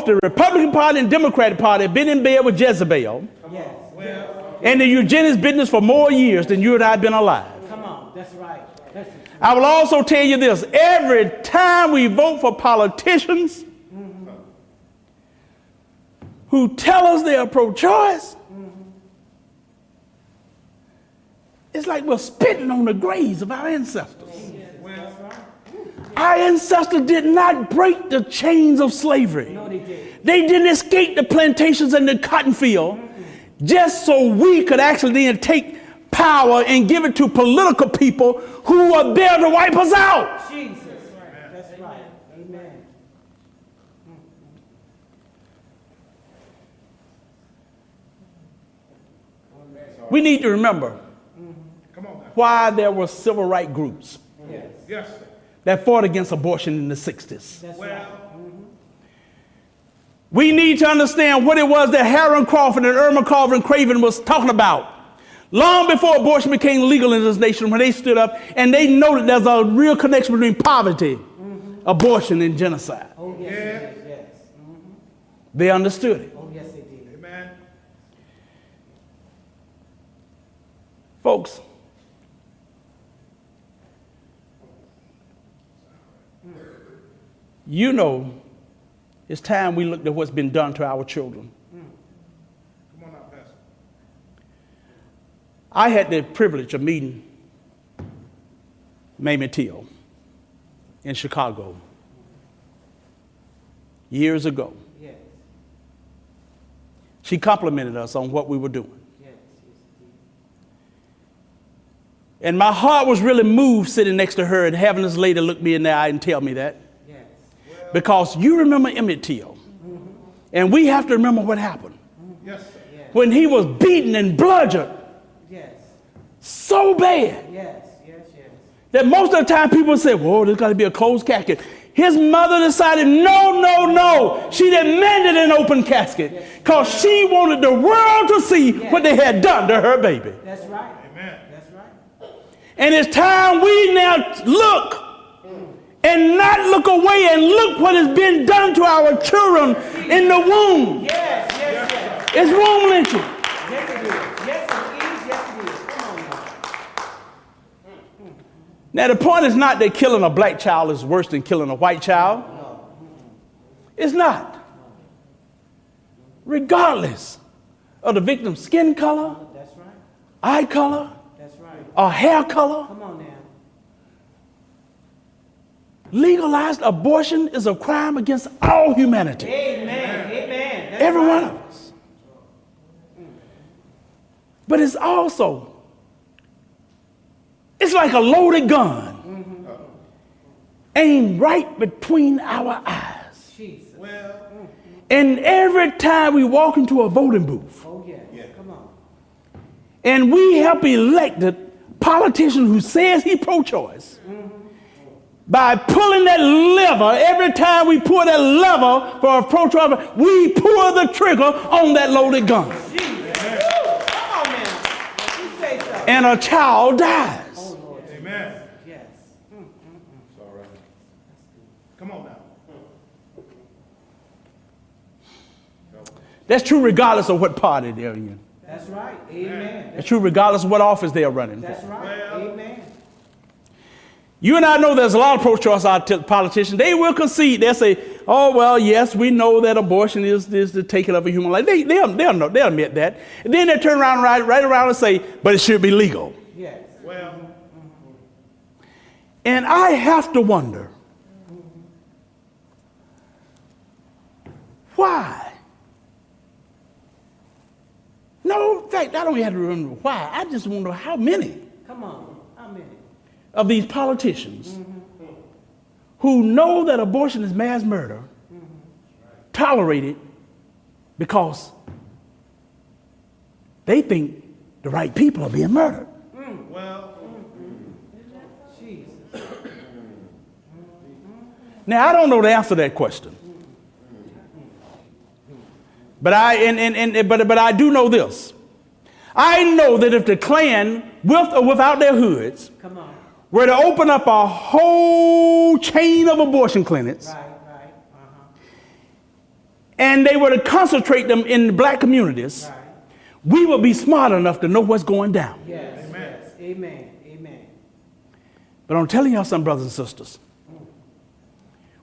the Republican Party and Democratic Party have been in bed with Jezebel and the eugenics business for more years than you and I have been alive. Come on, that's right. I will also tell you this. Every time we vote for politicians who tell us they are pro-choice, it's like we're spitting on the graves of our ancestors. Our ancestors did not break the chains of slavery. No, they did. They didn't escape the plantations and the cotton field just so we could actually then take power and give it to political people who are there to wipe us out. Jesus. That's right. Amen. We need to remember why there were civil rights groups that fought against abortion in the 60s. That's right. We need to understand what it was that Harold Crawford and Irma Carver and Craven was talking about. Long before abortion became legal in this nation, when they stood up and they noted there's a real connection between poverty, abortion, and genocide. Oh, yes. They understood it. Oh, yes, they did. Amen. Folks, you know, it's time we looked at what's been done to our children. Come on now, Pastor. I had the privilege of meeting Mamie Till in Chicago years ago. Yes. She complimented us on what we were doing. Yes. And my heart was really moved sitting next to her and having this lady look me in the eye and tell me that. Yes. Because you remember Emmett Till. And we have to remember what happened. Yes, sir. When he was beaten and bludgeoned Yes. so bad Yes. that most of the time people say, whoa, there's got to be a closed casket. His mother decided, no. She demanded an open casket because she wanted the world to see what they had done to her baby. That's right. Amen. That's right. And it's time we now look and not look away and look what has been done to our children in the womb. Yes. It's womb lynching. Yes, it is. Yes, it is. Come on now. Now, the point is not that killing a black child is worse than killing a white child. It's not. Regardless of the victim's skin color, That's right. eye color, That's right. or hair color, Come on now. legalized abortion is a crime against all humanity. Amen. That's Every right. one of us. But it's also, it's like a loaded gun aimed right between our eyes. Jesus. And every time we walk into a voting booth Oh, yes. Come on. and we help elected politician who says he pro-choice, by pulling that lever, every time we pull that lever for a pro-choice, we pull the trigger on that loaded gun. Jesus. Woo. Come on now. You say so. And a child dies. Oh, Lord. Amen. Yes. It's all right. Come on now. That's true regardless of what party they're in. That's right. Amen. It's true regardless of what office they're running for. That's right. Amen. You and I know there's a lot of pro-choice politicians. They will concede. They'll say, oh, well, yes, we know that abortion is the taking of a human life. They'll admit that. And then they turn around right around and say, but it should be legal. Yes. Well, And I have to wonder, why? No, in fact, I don't have to remember why. I just wonder how many Come on. How many? of these politicians who know that abortion is mass murder tolerate it because they think the right people are being murdered. well, Jesus. Now, I don't know the answer to that question. But I do know this. I know that if the Klan, with or without their hoods, Come on. were to open up a whole chain of abortion clinics Right. and they were to concentrate them in the black communities, Right. we would be smart enough to know what's going down. Yes. Amen. Yes. Amen. Amen. But I'm telling y'all some brothers and sisters,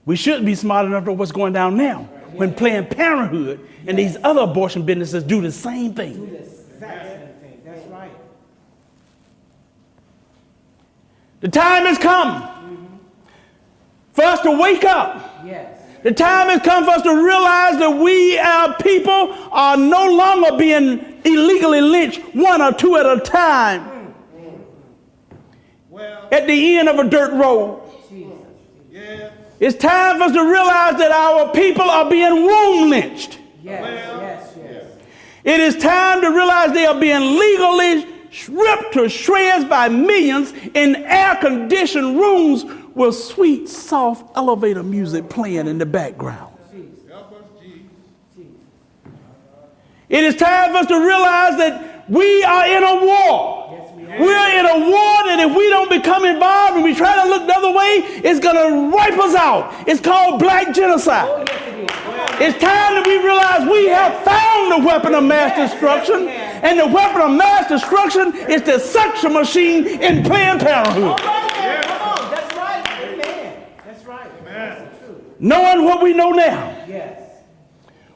we should be smart enough to know what's going down now when Planned Parenthood and these other abortion businesses do the same Do thing. this exact same thing. That's right. The time has come for us to wake up. Yes. The time has come for us to realize that we, our people, are no longer being illegally lynched one or two at a time at the end of a dirt road. Jesus. It's time for us to realize that our people are being womb lynched. Yes. Yes. Yes. It is time to realize they are being legally ripped to shreds by millions in air-conditioned rooms with sweet, soft elevator music playing in the background. Help us, Jesus. It is time for us to realize that we are in a war. Yes, we are. We're in a war that if we don't become involved and we try to look the other way, it's going to wipe us out. It's called black genocide. Oh, yes, it is. It's time that we realize we have found the weapon of mass destruction, and the weapon of mass destruction is the suction machine in Planned Parenthood. All right, man. Come on. That's right. Amen. That's right. Amen. That's true. Knowing what we know now, Yes.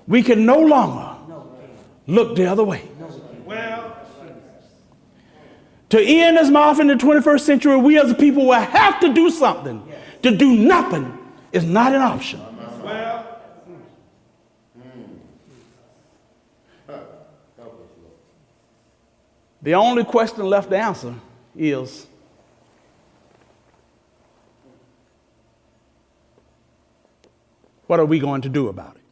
we can no longer No, we can't. look the other way. No, we can't. Well, To end this Maafa in the 21st century, we as a people will have to do something. To do nothing is not an option. well. The only question left to answer is, what are we going to do about it?